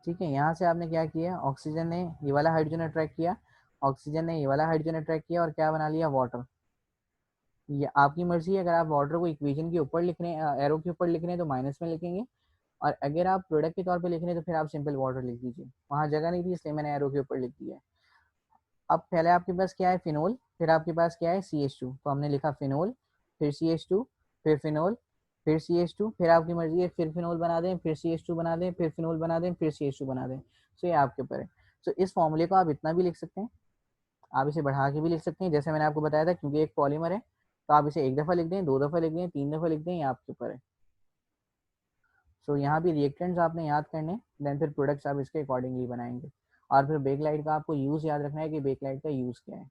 ठीक है, यहाँ से आपने क्या किया, ऑक्सीजन ने ये वाला हाइड्रोजन अट्रैक्ट किया, ऑक्सीजन ने ये वाला हाइड्रोजन अट्रैक्ट किया, और क्या बना लिया, वाटर। ये आपकी मर्जी है, अगर आप वाटर को इक्वेशन के ऊपर लिख रहे हैं, एरो के ऊपर लिख रहे हैं तो माइनस में लिखेंगे, और अगर आप प्रोडक्ट के तौर पे लिख रहे हैं तो फिर आप सिंपल वाटर लिख दीजिए, वहाँ जगह नहीं थी इसलिए मैंने एरो के ऊपर लिख दिया है। अब पहले आपके पास क्या है, फिनोल, फिर आपके पास क्या है, CH2, तो हमने लिखा फिनोल, फिर CH2, फिर फिनोल, फिर CH2, फिर आपकी मर्जी है, फिर फिनोल बना दें, फिर CH2 बना दें, फिर फिनोल बना दें, फिर CH2 बना दें। तो ये आपके ऊपर है। तो इस फॉर्मूले को आप इतना भी लिख सकते हैं, आप इसे बढ़ा के भी लिख सकते हैं, जैसे मैंने आपको बताया था, क्योंकि एक पॉलीमर है तो आप इसे एक दफ़ा लिख दें, दो दफ़ा लिख दें, तीन दफ़ा लिख दें, ये आपके ऊपर है। सो यहाँ भी रिएक्टेंट्स आपने याद करने, देन फिर प्रोडक्ट्स आप इसके अकॉर्डिंगली बनाएंगे। और फिर बेकलाइट का आपको यूज़ याद रखना है कि बेकलाइट का यूज़ क्या है।